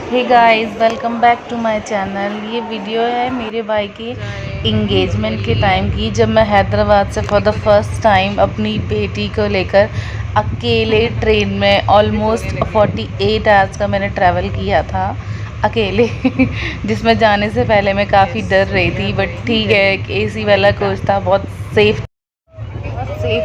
Hey guys, welcome back to my channel. ये video है मेरे भाई की इंगेजमेंट के टाइम की, जब मैं हैदराबाद से फॉर द फर्स्ट टाइम अपनी बेटी को लेकर अकेले ट्रेन में ऑलमोस्ट 48 आवर्स का मैंने ट्रैवल किया था अकेले जिसमें जाने से पहले मैं काफ़ी डर रही थी, बट ठीक है, एक एसी वाला कोच था, बहुत सेफ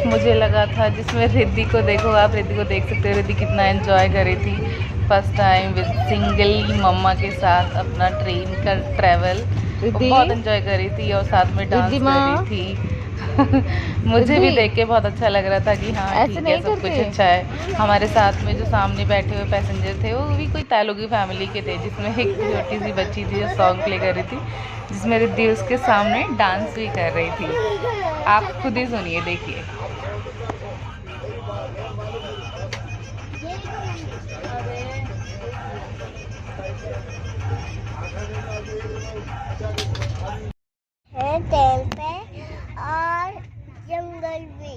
मुझे लगा था। जिसमें रिद्धि को देखो, आप रिद्धि को देख सकते हो, रिद्धि कितना एंजॉय कर रही थी फर्स्ट टाइम विद सिंगल मम्मा के साथ अपना ट्रेन का ट्रैवल। बहुत एंजॉय कर रही थी और साथ में डांस कर रही थी। मुझे भी देख के बहुत अच्छा लग रहा था कि हाँ ठीक है, सब कुछ अच्छा है। हमारे साथ में जो सामने बैठे हुए पैसेंजर थे वो भी कोई तेलुगु फैमिली के थे, जिसमें एक छोटी सी बच्ची थी जो सॉन्ग प्ले कर रही थी, जिसमें रिद्धि उसके सामने डांस भी कर रही थी। आप खुद ही सुनिए, देखिए। है ट्रेन पे और जंगल भी।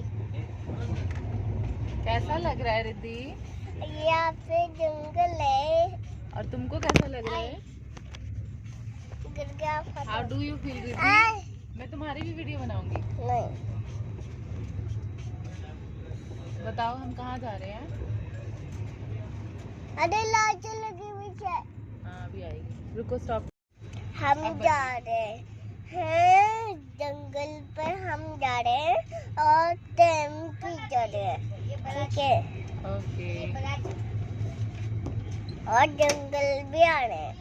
कैसा लग रहा है रिद्धि? यहाँ पे जंगल है। और तुमको कैसा लग रहा है? How do you feel Riddhi? मैं तुम्हारी भी वीडियो बनाऊंगी। नहीं, बताओ हम कहाँ जा रहे हैं? अरे लाइट लगी हुई है। हाँ अभी आएगी, रुको स्टॉप। हम जा रहे हैं जंगल पर, हम जा रहे हैं और ट्रेन भी जा रहे हैं, ठीक है? ओके। और जंगल भी आ रहे हैं।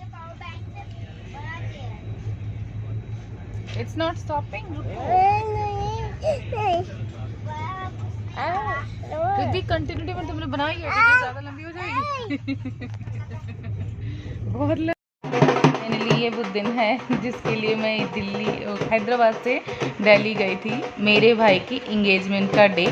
इट्स नॉट स्टॉपिंग, रुको। नहीं। रिद्धि कंटिन्यूटी में तुमने बनाई है, वीडियो ज़्यादा लंबी हो जाएगी। बहुत फाइनली ये वो दिन है जिसके लिए मैं हैदराबाद से दिल्ली गई थी, मेरे भाई की इंगेजमेंट का डे,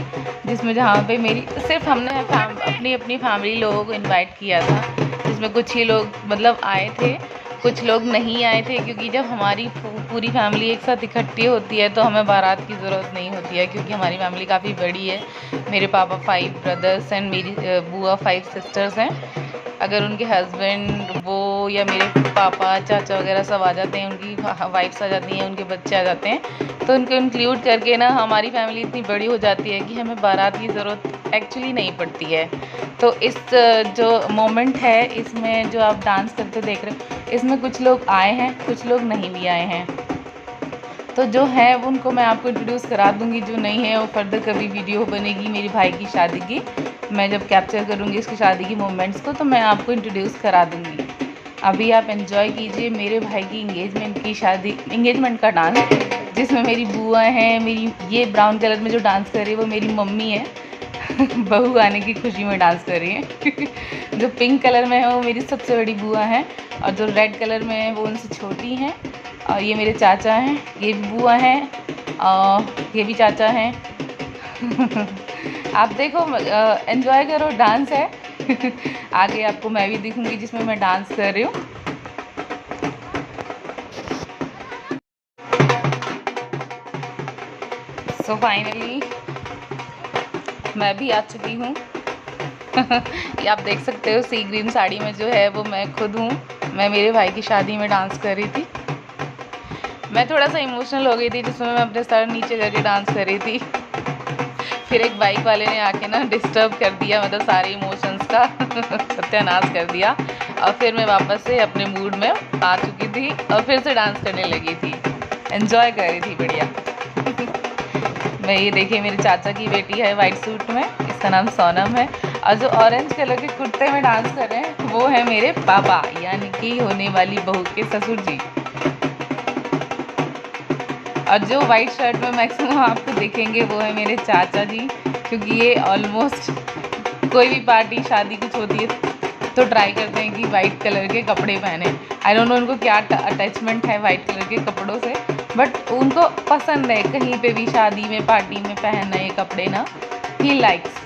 जिसमें जहाँ पे मेरी सिर्फ हमने अपनी फैमिली लोगों को इनवाइट किया था, जिसमें कुछ ही लोग मतलब आए थे, कुछ लोग नहीं आए थे, क्योंकि जब हमारी पूरी फैमिली एक साथ इकट्ठी होती है तो हमें बारात की ज़रूरत नहीं होती है, क्योंकि हमारी फैमिली काफ़ी बड़ी है। मेरे पापा 5 ब्रदर्स एंड मेरी बुआ 5 सिस्टर्स हैं। अगर उनके हस्बैंड वो या मेरे पापा चाचा वगैरह सब आ जाते हैं, उनकी वाइफ्स आ जाती हैं, उनके बच्चे आ जाते हैं, तो उनको इंक्लूड करके ना हमारी फैमिली इतनी बड़ी हो जाती है कि हमें बारात की ज़रूरत एक्चुअली नहीं पड़ती है। तो इस जो मोमेंट है, इसमें जो आप डांस करते देख रहे हो, इसमें कुछ लोग आए हैं, कुछ लोग नहीं भी आए हैं। तो जो है उनको मैं आपको इंट्रोड्यूस करा दूंगी, जो नहीं है वो फर्दर कभी वीडियो बनेगी मेरी भाई की शादी की, मैं जब कैप्चर करूंगी इसकी शादी की मोमेंट्स को, तो मैं आपको इंट्रोड्यूस करा दूंगी। अभी आप एंजॉय कीजिए मेरे भाई की इंगेजमेंट का डांस, जिसमें मेरी बुआ हैं, मेरी ये ब्राउन कलर में जो डांस कर रही है वो मेरी मम्मी है। बहू आने की खुशी में डांस कर रही है। जो पिंक कलर में है वो मेरी सबसे बड़ी बुआ है, और जो रेड कलर में है वो उनसे छोटी हैं। और ये मेरे चाचा हैं, ये भी बुआ हैं, और ये भी चाचा हैं। आप देखो, एंजॉय करो, डांस है। आगे आपको मैं भी दिखूंगी जिसमें मैं डांस कर रही हूँ। सो फाइनली मैं भी आ चुकी हूँ। ये आप देख सकते हो, सी ग्रीन साड़ी में जो है वो मैं खुद हूँ। मैं मेरे भाई की शादी में डांस कर रही थी। मैं थोड़ा सा इमोशनल हो गई थी, जिसमें मैं अपने सर नीचे करके डांस कर रही थी। फिर एक बाइक वाले ने आके ना डिस्टर्ब कर दिया, मतलब सारे इमोशंस का सत्यानाश कर दिया, और फिर मैं वापस से अपने मूड में आ चुकी थी और फिर से डांस करने लगी थी, एंजॉय कर रही थी बढ़िया। मैं ये देखिए, मेरे चाचा की बेटी है वाइट सूट में, इसका नाम सोनम है, और जो ऑरेंज कलर के कुर्ते में डांस कर रहे हैं वो है मेरे पापा, यानी कि होने वाली बहू के ससुर जी। और जो वाइट शर्ट में मैक्सिमम आपको दिखेंगे वो है मेरे चाचा जी, क्योंकि ये ऑलमोस्ट कोई भी पार्टी शादी कुछ होती है तो ट्राई करते हैं कि वाइट कलर के कपड़े पहने। आई डोंट नो उनको क्या अटैचमेंट है वाइट कलर के कपड़ों से, बट उनको पसंद है कहीं पे भी शादी में पार्टी में पहनना ये कपड़े ना, ही लाइक्स।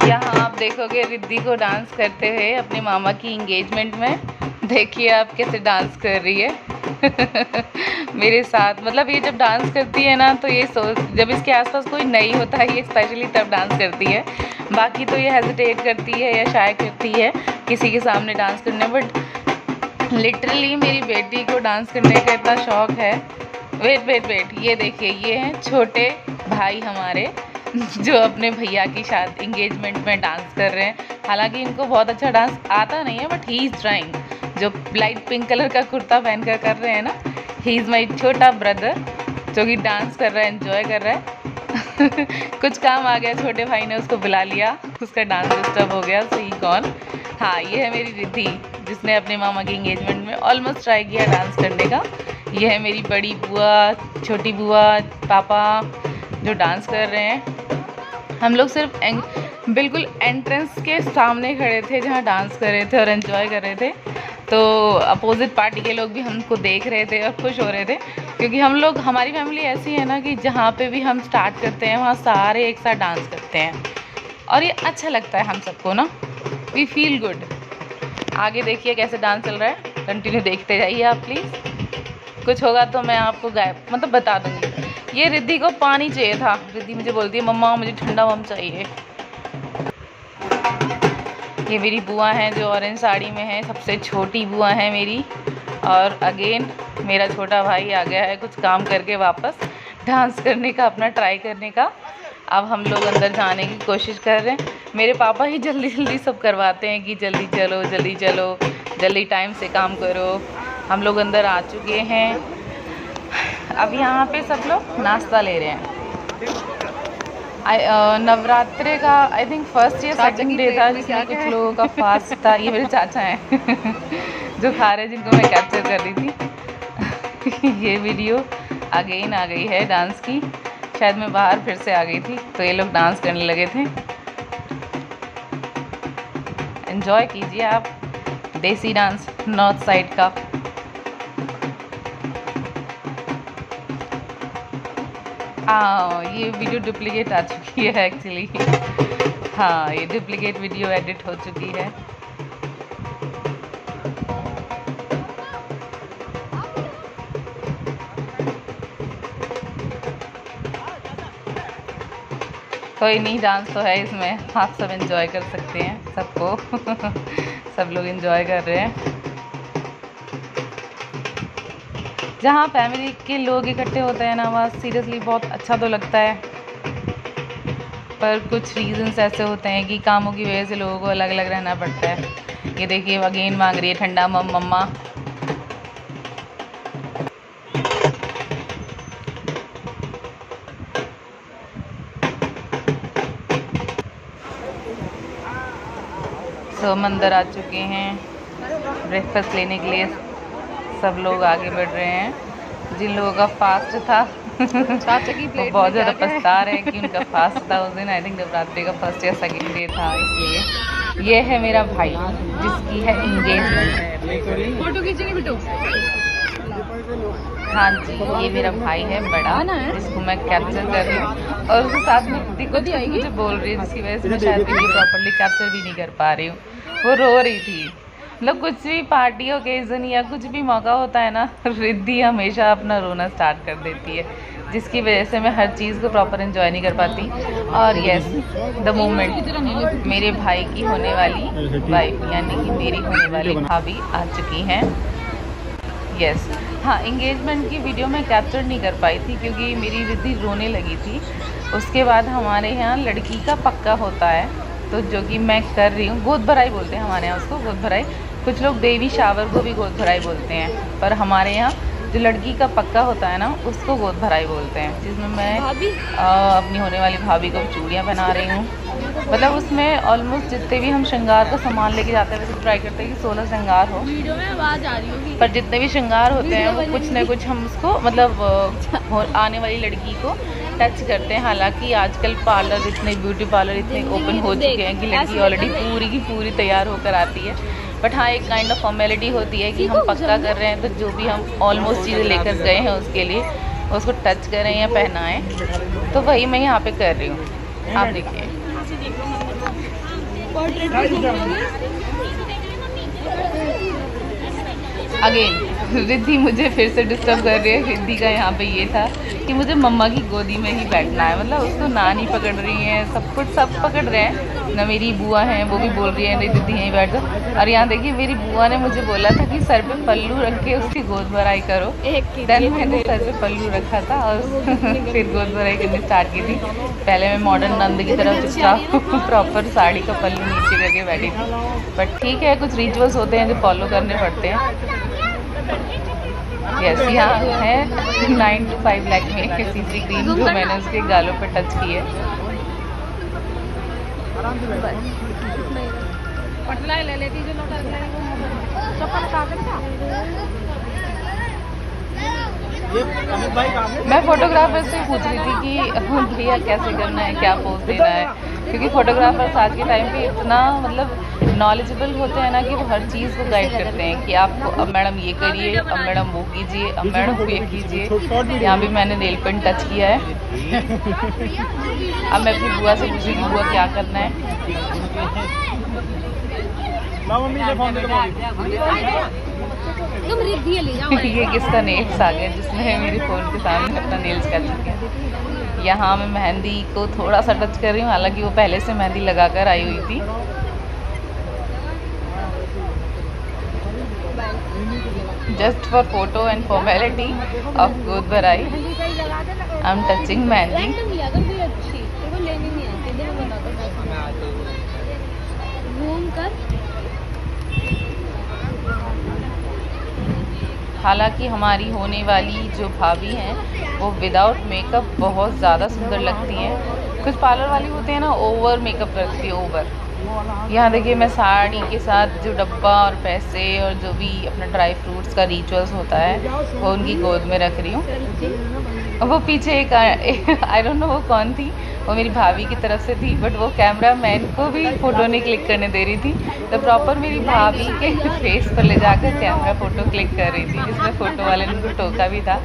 यहाँ आप देखोगे रिद्धि को डांस करते हुए अपने मामा की एंगेजमेंट में। देखिए आप कैसे डांस कर रही है मेरे साथ। मतलब ये जब डांस करती है ना तो ये जब इसके आसपास कोई नहीं होता है ये स्पेशली तब डांस करती है। बाकी तो ये हेजिटेट करती है या शायद करती है किसी के सामने डांस करने। बट लिटरली मेरी बेटी को डांस करने का इतना शौक है। वेट ये देखिए, ये हैं छोटे भाई हमारे जो अपने भैया की शादी एंगेजमेंट में डांस कर रहे हैं। हालांकि इनको बहुत अच्छा डांस आता नहीं है बट ही इज़ ट्राइंग। जो लाइट पिंक कलर का कुर्ता पहन कर रहे हैं ना, ही इज़ माई छोटा ब्रदर जो कि डांस कर रहा है, एंजॉय कर रहा है कुछ काम आ गया, छोटे भाई ने उसको बुला लिया, उसका डांस डिस्टर्ब हो गया। सही कौन? हाँ, ये है मेरी रिद्धि जिसने अपने मामा की एंगेजमेंट में ऑलमोस्ट ट्राई किया डांस करने का। ये है मेरी बड़ी बुआ, छोटी बुआ, पापा जो डांस कर रहे हैं। हम लोग सिर्फ बिल्कुल एंट्रेंस के सामने खड़े थे जहाँ डांस कर रहे थे और एंजॉय कर रहे थे। तो अपोजिट पार्टी के लोग भी हमको देख रहे थे और खुश हो रहे थे क्योंकि हमारी फैमिली ऐसी है ना कि जहाँ पे भी हम स्टार्ट करते हैं वहाँ सारे एक साथ डांस करते हैं और ये अच्छा लगता है हम सबको ना। We feel good. आगे देखिए कैसे डांस चल रहा है, कंटिन्यू देखते जाइए आप प्लीज़। कुछ होगा तो मैं आपको बता दूँगी। ये रिद्धि को पानी चाहिए था। रिद्धि मुझे बोलती है मम्मा मुझे ठंडा मम चाहिए। ये मेरी बुआ हैं जो ऑरेंज साड़ी में है, सबसे छोटी बुआ है मेरी। और अगेन मेरा छोटा भाई आ गया है कुछ काम करके वापस डांस करने का, अपना ट्राई करने का। अब हम लोग अंदर जाने की कोशिश कर रहे हैं। मेरे पापा ही जल्दी जल्दी सब करवाते हैं कि जल्दी चलो जल्दी चलो, जल्दी टाइम से काम करो। हम लोग अंदर आ चुके हैं। अब यहाँ पे सब लोग नाश्ता ले रहे हैं। नवरात्रे का आई थिंक फर्स्ट या सेकंड डे था जिसमें कुछ लोगों का फास्ट था। ये मेरे चाचा हैं जो खा रहे हैं, जिनको मैं कैप्चर कर रही थी ये वीडियो अगेन आ गई है डांस की। शायद मैं बाहर फिर से आ गई थी तो ये लोग डांस करने लगे थे। एंजॉय कीजिए आप देसी डांस नॉर्थ साइड का। ये वीडियो डुप्लीकेट आ चुकी है एक्चुअली। हाँ, ये डुप्लीकेट वीडियो एडिट हो चुकी है। कोई नहीं, डांस तो है इसमें, आप सब एंजॉय कर सकते हैं सबको सब लोग एंजॉय कर रहे हैं। जहाँ फैमिली के लोग इकट्ठे होते हैं ना वहाँ सीरियसली बहुत अच्छा तो लगता है, पर कुछ रीजंस ऐसे होते हैं कि कामों की वजह से लोगों को अलग अलग रहना पड़ता है। ये देखिए अगेन मांग रही है ठंडा मम्मा। हम अंदर आ चुके हैं ब्रेकफास्ट लेने के लिए। सब लोग आगे बढ़ रहे हैं। जिन लोगों का फास्ट था वो बहुत ज़्यादा पछता रहे हैं कि उनका फास्ट था उस दिन। आई थिंक नवरात्रि का फर्स्ट या सेकंड डे था, इसलिए। ये है मेरा भाई जिसकी है एंगेजमेंट। फोटो खींचेंगे बेटो? हाँ जी, ये मेरा भाई है बड़ा जिसको मैं कैप्चर कर रही हूँ और उसके साथ में मुझे बोल रही है जिसकी वजह से मैं शायद वीडियो प्रॉपर्ली कैप्चर भी नहीं कर पा रही हूँ। वो रो रही थी। मतलब कुछ भी पार्टी ओकेजन या कुछ भी मौका होता है ना, रिद्धि हमेशा अपना रोना स्टार्ट कर देती है, जिसकी वजह से मैं हर चीज़ को प्रॉपर एंजॉय नहीं कर पाती। और यस, द मोमेंट मेरे भाई की होने वाली वाइफ यानी कि मेरी होने वाली भाभी आ चुकी हैं। यस, हाँ, एंगेजमेंट की वीडियो मैं कैप्चर नहीं कर पाई थी क्योंकि मेरी रिद्धि रोने लगी थी। उसके बाद हमारे यहाँ लड़की का पक्का होता है, तो जो कि मैं कर रही हूँ। गोद भराई बोलते हैं हमारे यहाँ उसको, गोद भराई। कुछ लोग बेबी शावर को भी गोद भराई बोलते हैं, पर हमारे यहाँ जो लड़की का पक्का होता है ना उसको गोद भराई बोलते हैं, जिसमें मैं अपनी होने वाली भाभी को चूड़ियाँ पहना रही हूँ। मतलब उसमें ऑलमोस्ट जितने भी हम श्रृंगार का सामान लेके जाते हैं वैसे ट्राई करते हैं कि 16 श्रृंगार हो। वीडियो में आवाज़ आ रही होगी। पर जितने भी श्रृंगार होते हैं वो कुछ न कुछ हम उसको मतलब आने वाली लड़की को टच करते हैं। हालांकि आजकल पार्लर इतने ब्यूटी पार्लर इतने ओपन हो चुके हैं कि लड़की ऑलरेडी पूरी की पूरी तैयार होकर आती है। बट हाँ, एक काइंड ऑफ फॉर्मेलिटी होती है कि हम पक्का कर रहे हैं तो जो भी हम ऑलमोस्ट चीज़ें लेकर गए हैं उसके लिए उसको टच करें या पहनाएं, तो वही मैं यहाँ पे कर रही हूँ। आप देखिए अगेन रिद्धि मुझे फिर से डिस्टर्ब कर रही है। रिद्धि का यहाँ पे ये था कि मुझे मम्मा की गोदी में ही बैठना है, मतलब उसको नानी पकड़ रही है, सब कुछ सब पकड़ रहे हैं ना। मेरी बुआ हैं वो भी बोल रही है नहीं दीदी यहीं बैठ जाओ। और यहाँ देखिए मेरी बुआ ने मुझे बोला था कि सर पे पल्लू रख के उसकी गोद भराई करो। देन मैंने सर पे पल्लू रखा था और फिर गोद भराई करनी स्टार्ट की थी। पहले मैं मॉडर्न नंद की तरफ चुपचाप प्रॉपर साड़ी का पल्लू नीचे करके बैठी थी। बट ठीक है, कुछ रिचुअल्स होते हैं जो फॉलो करने पड़ते हैं। यस, यहाँ है 9 to 5 लाख में सीसी क्रीम जो मैंने उसके गालों पर टच की है। मैं फोटोग्राफर से पूछ रही थी कि भैया कैसे करना है, क्या पोज देना है, क्योंकि फोटोग्राफर्स आज के टाइम पे इतना मतलब नॉलेजेबल होते हैं ना कि वो हर चीज़ को गाइड करते हैं कि आपको अब मैडम ये करिए, अब मैडम वो कीजिए, अब मैडम वो ये कीजिए। यहाँ भी मैंने नेल पेन टच किया है। अब मैं अपनी बुआ से पूछी कि बुआ क्या करना है। ये किसका नेल्स आ गया जिसने मेरे फ़ोन के सामने अपना नेल्स कर दिया। यहाँ मैं मेहंदी को थोड़ा सा टच कर रही हूँ, हालांकि वो पहले से मेहंदी लगाकर आई हुई थी। Just for photo and formality of गोद भराई आई एम टचिंग मेहंदी। हालांकि हमारी होने वाली जो भाभी हैं वो विदाउट मेकअप बहुत ज़्यादा सुंदर लगती हैं। कुछ पार्लर वाली होते हैं ना ओवर मेकअप करती है, ओवर। यहाँ देखिए मैं साड़ी के साथ जो डब्बा और पैसे और जो भी अपना ड्राई फ्रूट्स का रिचुअल्स होता है वो उनकी गोद में रख रही हूँ। वो पीछे एक आई डोंट नो वो कौन थी, वो मेरी भाभी की तरफ से थी, बट वो कैमरा मैन को भी फ़ोटो नहीं क्लिक करने दे रही थी। तो प्रॉपर मेरी भाभी के फेस पर ले जाकर कैमरा फ़ोटो क्लिक कर रही थी, जिसमें फ़ोटो वाले ने उनको टोका भी था।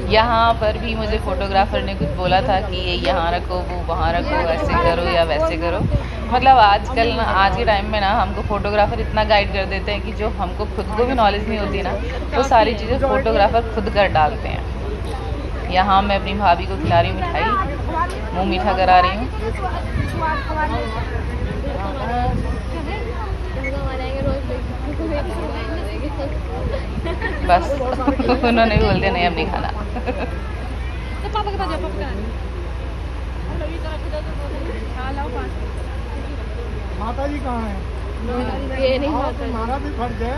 यहाँ पर भी मुझे फ़ोटोग्राफ़र ने कुछ बोला था कि ये यहाँ रखो, वो वहाँ रखो, ऐसे करो या वैसे करो। मतलब आजकल ना, आज के टाइम में ना हमको फ़ोटोग्राफ़र इतना गाइड कर देते हैं कि जो हमको खुद को भी नॉलेज नहीं होती ना, वो सारी चीज़ें फ़ोटोग्राफ़र खुद कर डालते हैं। यहाँ मैं अपनी भाभी को खिला रही हूँ मिठाई, मुँह मीठा करा रही हूँ। बस उन्होंने भी बोल दिया नहीं अब नहीं खाना। माता जी कहाँ है? ये नहीं माता, तुम्हारा भी फर्ज है,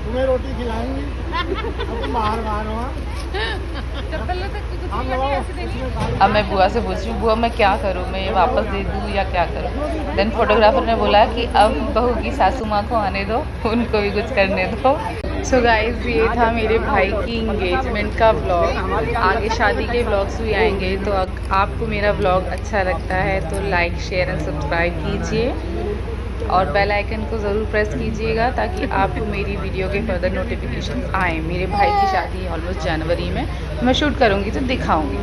तुम्हें रोटी खिलाएंगी। तुम बाहर बाहर हो। अब मैं बुआ से पूछ रही हूँ, बुआ मैं क्या करूँ, मैं ये वापस दे दूँ या क्या करूँ? देन फोटोग्राफर ने बोला कि अब बहू की सासू माँ को आने दो, उनको भी कुछ करने दो। सो गाइस, ये था मेरे भाई की इंगेजमेंट का व्लॉग। आगे शादी के व्लॉग्स भी आएंगे, तो आपको मेरा व्लॉग अच्छा लगता है तो लाइक शेयर एंड सब्सक्राइब कीजिए और बेल आइकन को ज़रूर प्रेस कीजिएगा ताकि आपको मेरी वीडियो के फर्दर नोटिफिकेशन आए। मेरे भाई की शादी ऑलमोस्ट जनवरी में, मैं शूट करूँगी तो दिखाऊँगी।